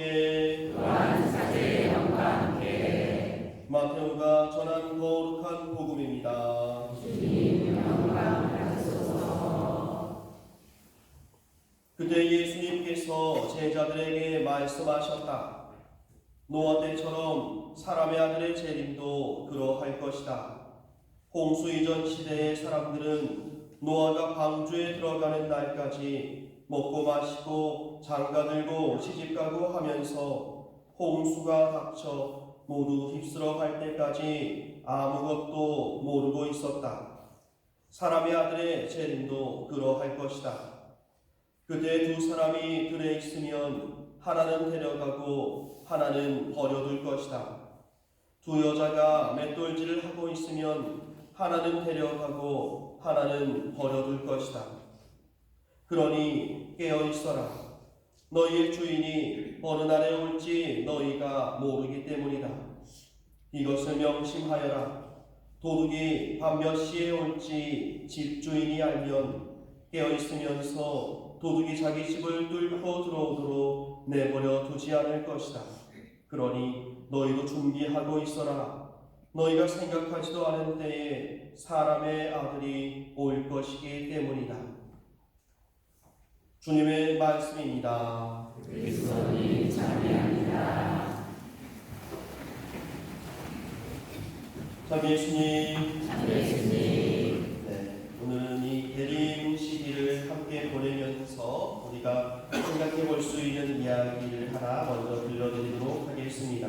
함께 또한 사제의 영과 함께 마테오가 전한 거룩한 복음입니다. 주님 영광 받으소서. 그때 예수님께서 제자들에게 말씀하셨다. 노아 때처럼 사람의 아들의 재림도 그러할 것이다. 홍수 이전 시대의 사람들은 노아가 방주에 들어가는 날까지 먹고 마시고 장가들고 시집가고 하면서 홍수가 닥쳐 모두 휩쓸어 갈 때까지 아무것도 모르고 있었다. 사람의 아들의 재림도 그러할 것이다. 그때 두 사람이 들에 있으면 하나는 데려가고 하나는 버려둘 것이다. 두 여자가 맷돌질을 하고 있으면 하나는 데려가고 하나는 버려둘 것이다. 그러니 깨어있어라. 너희의 주인이 어느 날에 올지 너희가 모르기 때문이다. 이것을 명심하여라. 도둑이 밤 몇 시에 올지 집주인이 알면 깨어있으면서 도둑이 자기 집을 뚫고 들어오도록 내버려 두지 않을 것이다. 그러니 너희도 준비하고 있어라. 너희가 생각하지도 않은 때에 사람의 아들이 올 것이기 때문이다. 주님의 말씀입니다. 그리스도님 찬미합니다. 참 예수님, 예수님, 오늘은 이 대림 시기를 함께 보내면서 우리가 생각해 볼 수 있는 이야기를 하나 먼저 들려드리도록 하겠습니다.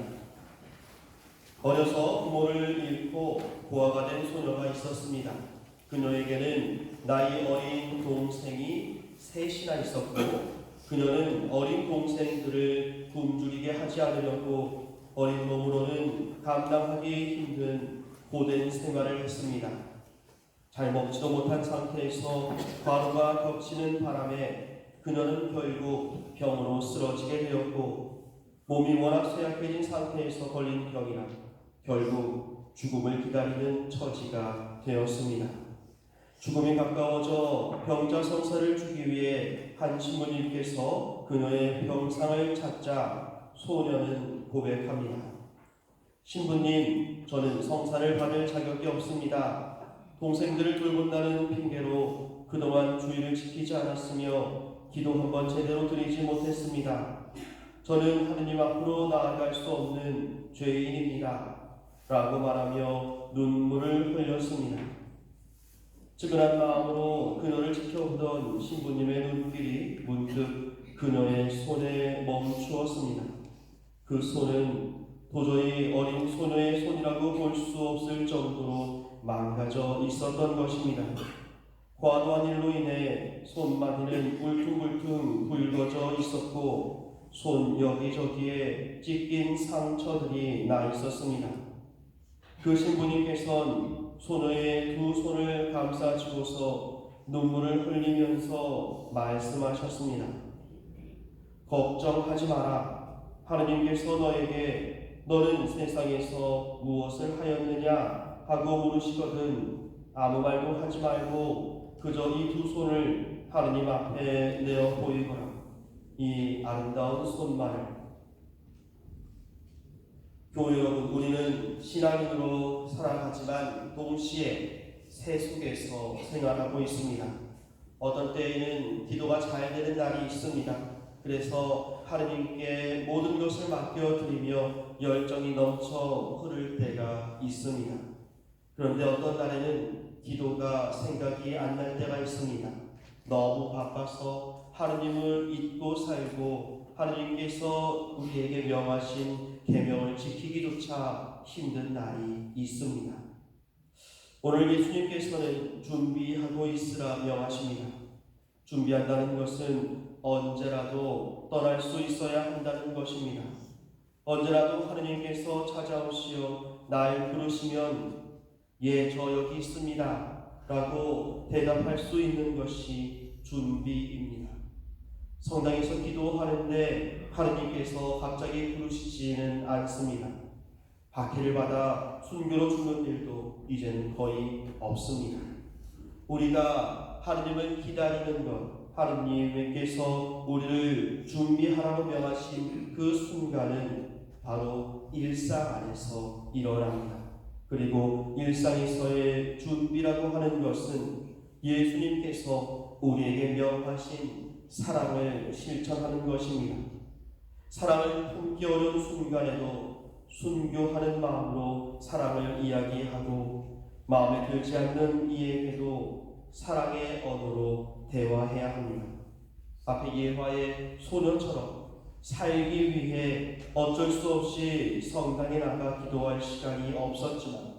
어려서 부모를 잃고 고아가 된 소녀가 있었습니다. 그녀에게는 나이 어린 동생이 셋이나 있었고 그녀는 어린 동생들을 굶주리게 하지 않으려고 어린 몸으로는 감당하기 힘든 고된 생활을 했습니다. 잘 먹지도 못한 상태에서 과로가 겹치는 바람에 그녀는 결국 병으로 쓰러지게 되었고 몸이 워낙 쇠약해진 상태에서 걸린 병이라 결국 죽음을 기다리는 처지가 되었습니다. 죽음이 가까워져 병자 성사를 주기 위해 한 신부님께서 그녀의 병상을 찾자 소녀는 고백합니다. 신부님, 저는 성사를 받을 자격이 없습니다. 동생들을 돌본다는 핑계로 그동안 주의를 지키지 않았으며 기도 한번 제대로 드리지 못했습니다. 저는 하느님 앞으로 나아갈 수 없는 죄인입니다. 라고 말하며 눈물을 흘렸습니다. 측은한 마음으로 그녀를 지켜보던 신부님의 눈길이 문득 그녀의 손에 멈추었습니다. 그 손은 도저히 어린 소녀의 손이라고 볼 수 없을 정도로 망가져 있었던 것입니다. 과도한 일로 인해 손마디는 울퉁불퉁 붉어져 있었고 손 여기저기에 찢긴 상처들이 나 있었습니다. 그 신부님께서는 소녀의 두 손을 감싸주고서 눈물을 흘리면서 말씀하셨습니다. 걱정하지 마라. 하느님께서 너에게 너는 세상에서 무엇을 하였느냐 하고 물으시거든 아무 말도 하지 말고 그저 이 두 손을 하느님 앞에 내어 보이거라. 이 아름다운 손만을. 교회 여러분, 우리는 신앙인으로 살아가지만 동시에 세속에서 생활하고 있습니다. 어떤 때에는 기도가 잘 되는 날이 있습니다. 그래서 하느님께 모든 것을 맡겨드리며 열정이 넘쳐 흐를 때가 있습니다. 그런데 어떤 날에는 기도가 생각이 안 날 때가 있습니다. 너무 바빠서 하느님을 잊고 살고 하느님께서 우리에게 명하신 계명을 지키기조차 힘든 날이 있습니다. 오늘 예수님께서는 준비하고 있으라 명하십니다. 준비한다는 것은 언제라도 떠날 수 있어야 한다는 것입니다. 언제라도 하느님께서 찾아오시어 날 부르시면 예, 저 여기 있습니다 라고 대답할 수 있는 것이 준비입니다. 성당에서 기도하는데 하느님께서 갑자기 부르시지는 않습니다. 박해를 받아 순교로 죽는 일도 이제는 거의 없습니다. 우리가 하느님을 기다리는 것, 하느님께서 우리를 준비하라고 명하신 그 순간은 바로 일상 안에서 일어납니다. 그리고 일상에서의 준비라고 하는 것은 예수님께서 우리에게 명하신 사랑을 실천하는 것입니다. 사랑을 품기 어려운 순간에도 순교하는 마음으로 사랑을 이야기하고 마음에 들지 않는 이에게도 사랑의 언어로 대화해야 합니다. 앞에 예화의 소년처럼 살기 위해 어쩔 수 없이 성당에 나가 기도할 시간이 없었지만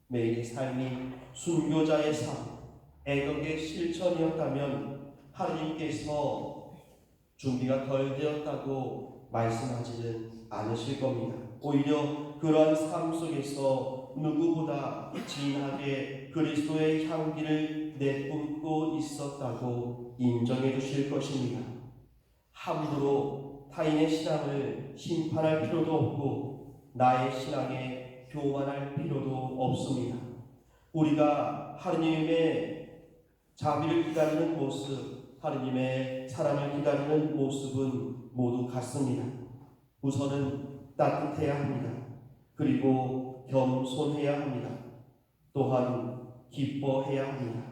매일의 삶이 순교자의 삶, 애국의 실천이었다면 하느님께서 준비가 덜 되었다고 말씀하지는 않으실 겁니다. 오히려 그러한 삶 속에서 누구보다 진하게 그리스도의 향기를 내뿜고 있었다고 인정해 주실 것입니다. 함부로 타인의 신앙을 심판할 필요도 없고 나의 신앙에 교만할 필요도 없습니다. 우리가 하느님의 자비를 기다리는 모습, 하느님의 사랑을 기다리는 모습은 모두 같습니다. 우선은 따뜻해야 합니다. 그리고 겸손해야 합니다. 또한 기뻐해야 합니다.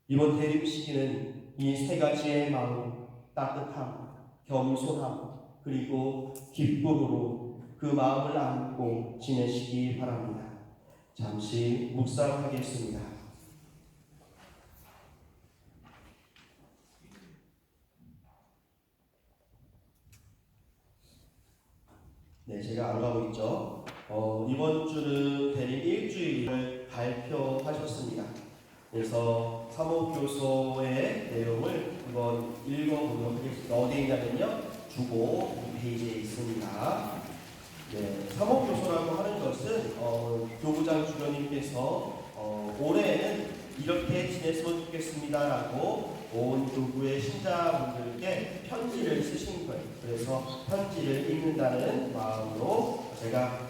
이번 대립 시기는 이 세 가지의 마음, 따뜻함, 겸손함, 그리고 기쁨으로 그 마음을 안고 지내시기 바랍니다. 잠시 묵상하겠습니다. 네, 제가 안 가고 있죠. 이번 주는 대립 일주일을 발표하셨습니다. 그래서 사목교소의 내용을 한번 읽어보도록 하겠습니다. 어디에 있냐면요, 주보 2페이지에 있습니다. 네, 사목교소라고 하는 것은 교부장 주교님께서 올해는 이렇게 지냈으면 좋겠습니다라고 온 교구의 신자분들께 편지를 쓰신 거예요. 그래서 편지를 읽는다는 마음으로 제가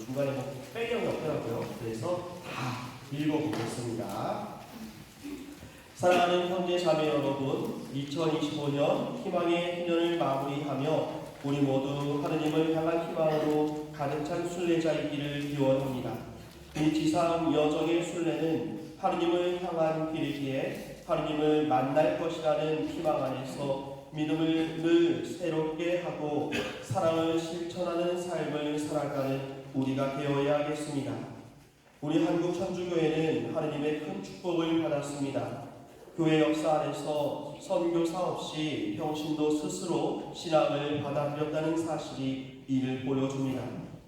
중간에 빼려고 없더라고요. 그래서 다 읽어보겠습니다. 사랑하는 형제 자매 여러분, 2025년 희망의 희년을 마무리하며 우리 모두 하느님을 향한 희망으로 가득 찬 순례자이기를 기원합니다. 이 지상 여정의 순례는 하느님을 향한 길이기에 하느님을 만날 것이라는 희망 안에서 믿음을 늘 새롭게 하고 사랑을 실천하는 삶을 살아가는 우리가 되어야 하겠습니다. 우리 한국 천주교회는 하느님의 큰 축복을 받았습니다. 교회 역사 안에서 선교사 없이 평신도 스스로 신앙을 받아들였다는 사실이 이를 보여줍니다.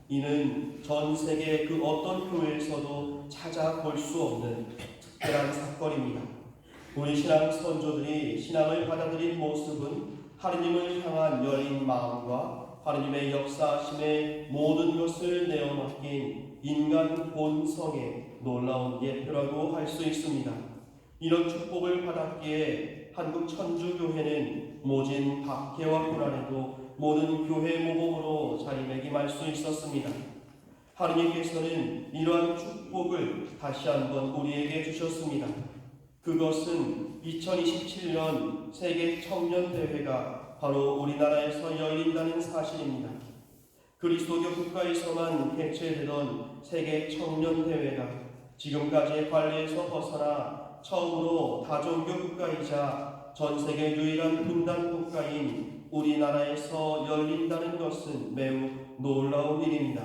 이는 전 세계 그 어떤 교회에서도 찾아볼 수 없는 특별한 사건입니다. 우리 신앙 선조들이 신앙을 받아들인 모습은 하느님을 향한 여린 마음과 하느님의 역사하심의 모든 것을 내어 맡긴 인간 본성의 놀라운 예표라고 할 수 있습니다. 이런 축복을 받았기에 한국 천주교회는 모진 박해와 고난에도 모든 교회 모범으로 자리매김할 수 있었습니다. 하느님께서는 이러한 축복을 다시 한번 우리에게 주셨습니다. 그것은 2027년 세계 청년대회가 바로 우리나라에서 열린다는 사실입니다. 그리스도교 국가에서만 개최되던 세계 청년대회가 지금까지의 관리에서 벗어나 처음으로 다종교 국가이자 전세계 유일한 분단 국가인 우리나라에서 열린다는 것은 매우 놀라운 일입니다.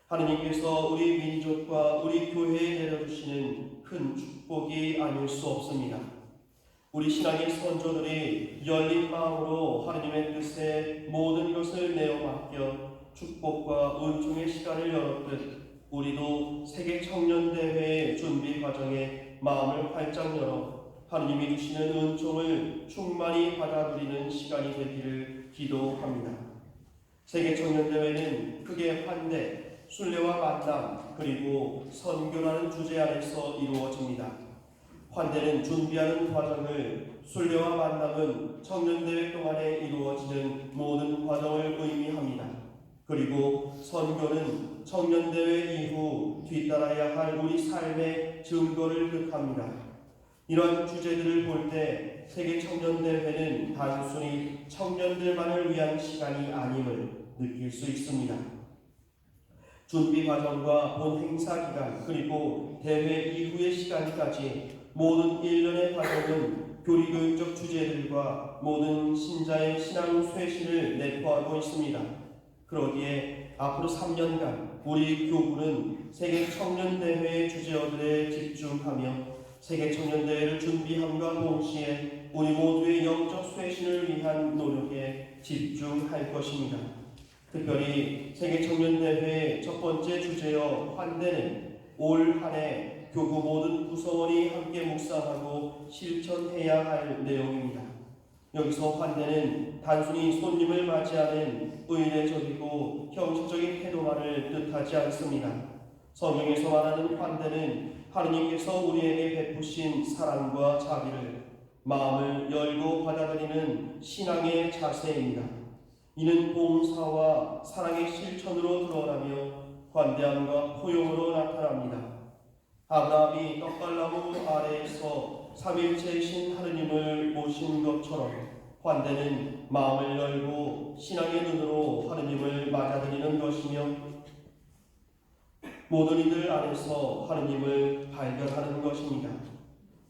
하느님께서 우리 민족과 우리 교회에 내려주시는 큰 축복이 아닐 수 없습니다. 우리 신앙의 선조들이 열린 마음으로 하느님의 뜻에 모든 것을 내어 맡겨 축복과 은총의 시간을 열었듯 우리도 세계 청년대회 준비 과정에 마음을 활짝 열어 하느님이 주시는 은총을 충만히 받아들이는 시간이 되기를 기도합니다. 세계 청년대회는 크게 환대, 순례와 만남, 그리고 선교라는 주제 안에서 이루어집니다. 환대는 준비하는 과정을, 순례와 만남은 청년대회 동안에 이루어지는 모든 과정을 의미합니다. 그리고 선교는 청년대회 이후 뒤따라야 할 우리 삶의 증거를 뜻합니다. 이러한 주제들을 볼 때 세계 청년대회는 단순히 청년들만을 위한 시간이 아님을 느낄 수 있습니다. 준비 과정과 본 행사 기간 그리고 대회 이후의 시간까지 모든 일련의 과정은 교리교육적 주제들과 모든 신자의 신앙 쇄신을 내포하고 있습니다. 그러기에 앞으로 3년간 우리 교구는 세계 청년대회의 주제어들에 집중하며 세계 청년대회를 준비함과 동시에 우리 모두의 영적 쇄신을 위한 노력에 집중할 것입니다. 특별히 세계 청년대회의 첫 번째 주제어 환대는 올 한 해 교구 모든 구성원이 함께 묵상하고 실천해야 할 내용입니다. 여기서 환대는 단순히 손님을 맞이하는 의례적이고 형식적인 태도만을 뜻하지 않습니다. 성경에서 말하는 환대는 하느님께서 우리에게 베푸신 사랑과 자비를 마음을 열고 받아들이는 신앙의 자세입니다. 이는 봉사와 사랑의 실천으로 드러나며 관대함과 포용으로 나타납니다. 아브라함이 떡갈나무 아래에서 삼일체이신 하느님을 모신 것처럼 환대는 마음을 열고 신앙의 눈으로 하느님을 맞아들이는 것이며 모든 이들 안에서 하느님을 발견하는 것입니다.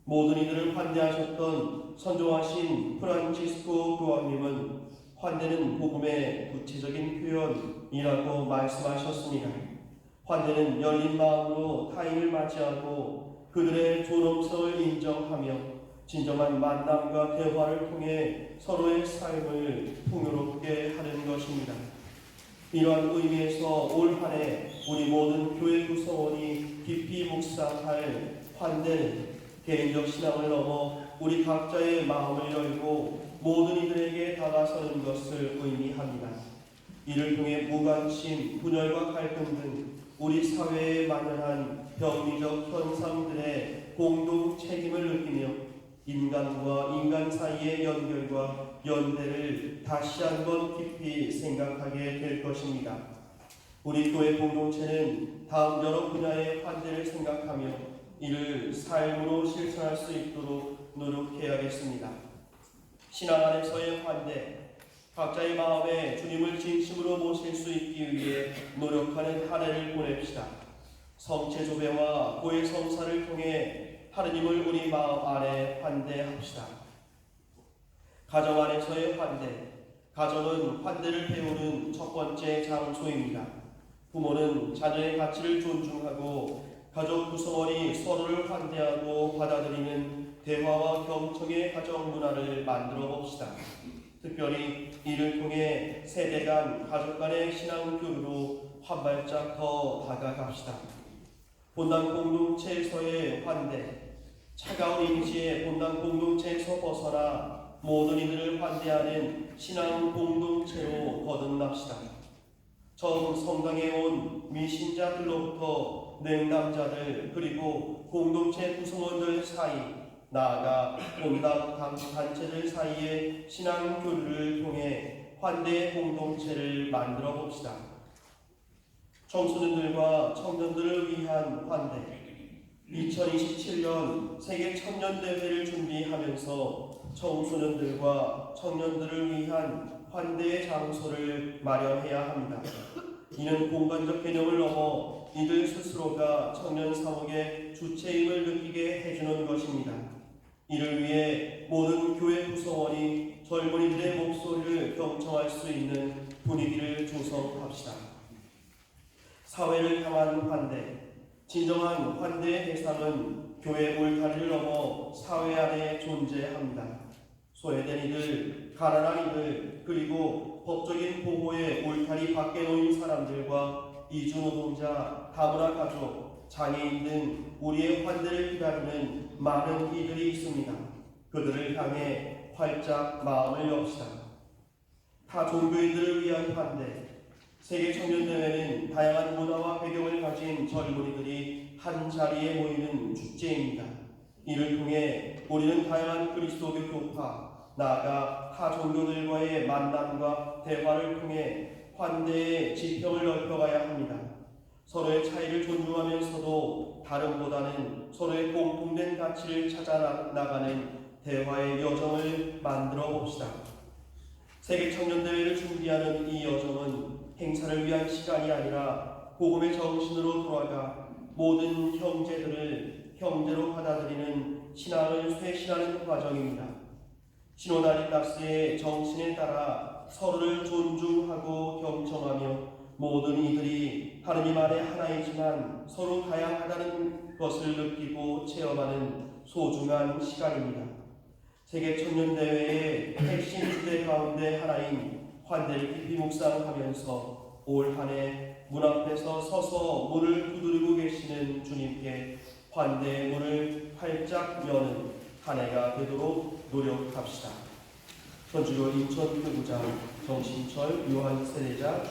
모든 이들을 환대하셨던 선종하신 프란치스코 교황님은 환대는 복음의 구체적인 표현이라고 말씀하셨습니다. 환대는 열린 마음으로 타인을 맞이하고 그들의 존엄성을 인정하며 진정한 만남과 대화를 통해 서로의 삶을 풍요롭게 하는 것입니다. 이러한 의미에서 올 한 해 우리 모든 교회 구성원이 깊이 묵상할 환대는 개인적 신앙을 넘어 우리 각자의 마음을 열고 모든 이들에게 다가서는 것을 의미합니다. 이를 통해 무관심, 분열과 갈등 등 우리 사회에 만연한 병리적 현상들의 공동 책임을 느끼며 인간과 인간 사이의 연결과 연대를 다시 한번 깊이 생각하게 될 것입니다. 우리 교회 공동체는 다음 여러 분야의 환대를 생각하며 이를 삶으로 실천할 수 있도록 노력해야겠습니다. 신앙 안에서의 환대, 각자의 마음에 주님을 진심으로 모실 수 있기 위해 노력하는 한 해를 보냅시다. 성체조배와 고해 성사를 통해 하느님을 우리 마음 안에 환대합시다. 가정 안에서의 환대, 가정은 환대를 배우는 첫 번째 장소입니다. 부모는 자녀의 가치를 존중하고 가족 구성원이 서로를 환대하고 받아들이는 대화와 경청의 가정 문화를 만들어 봅시다. 특별히 이를 통해 세대 간 가족 간의 신앙 교류로 한 발짝 더 다가갑시다. 본당 공동체에서의 환대, 차가운 이미지의 본당 공동체에서 벗어나 모든 이들을 환대하는 신앙 공동체로 거듭납시다. 처음 성당에 온 미신자들로부터 냉담자들 그리고 공동체 구성원들 사이 나아가 본당 단체들 사이의 신앙 교류를 통해 환대의 공동체를 만들어 봅시다. 청소년들과 청년들을 위한 환대, 2027년 세계 청년대회를 준비하면서 청소년들과 청년들을 위한 환대의 장소를 마련해야 합니다. 이는 공간적 개념을 넘어 이들 스스로가 청년 사목의 주체임을 느끼게 해주는 것입니다. 이를 위해 모든 교회 구성원이 젊은이들의 목소리를 경청할 수 있는 분위기를 조성합시다. 사회를 향한 환대, 진정한 환대의 대상은 교회 울타리를 넘어 사회 안에 존재합니다. 소외된 이들, 가난한 이들, 그리고 법적인 보호의 울타리 밖에 놓인 사람들과 이주노동자, 다문화 가족, 장애인 등 우리의 환대를 기다리는 많은 이들이 있습니다. 그들을 향해 활짝 마음을 엽시다. 타 종교인들을 위한 환대, 세계 청년대회는 다양한 문화와 배경을 가진 젊은이들이 한 자리에 모이는 축제입니다. 이를 통해 우리는 다양한 그리스도교 교파, 나아가 타 종교들과의 만남과 대화를 통해 환대의 지평을 넓혀가야 합니다. 서로의 차이를 존중하면서도 다름보다는 서로의 공통된 가치를 찾아 나가는 대화의 여정을 만들어 봅시다. 세계 청년대회를 준비하는 이 여정은 행사를 위한 시간이 아니라 복음의 정신으로 돌아가 모든 형제들을 형제로 받아들이는 신앙을 쇄신하는 과정입니다. 신호나리따스의 정신에 따라 서로를 존중하고 경청하며 모든 이들이 하느님 안에 하나이지만 서로 다양하다는 것을 느끼고 체험하는 소중한 시간입니다. 세계 청년대회의 핵심 주제 가운데 하나인 환대를 깊이 묵상하면서 올 한 해 문 앞에서 서서 문을 두드리고 계시는 주님께 환대의 문을 활짝 여는 한 해가 되도록 노력합시다. 천주교 인천 교구장 정신철 요한 세례자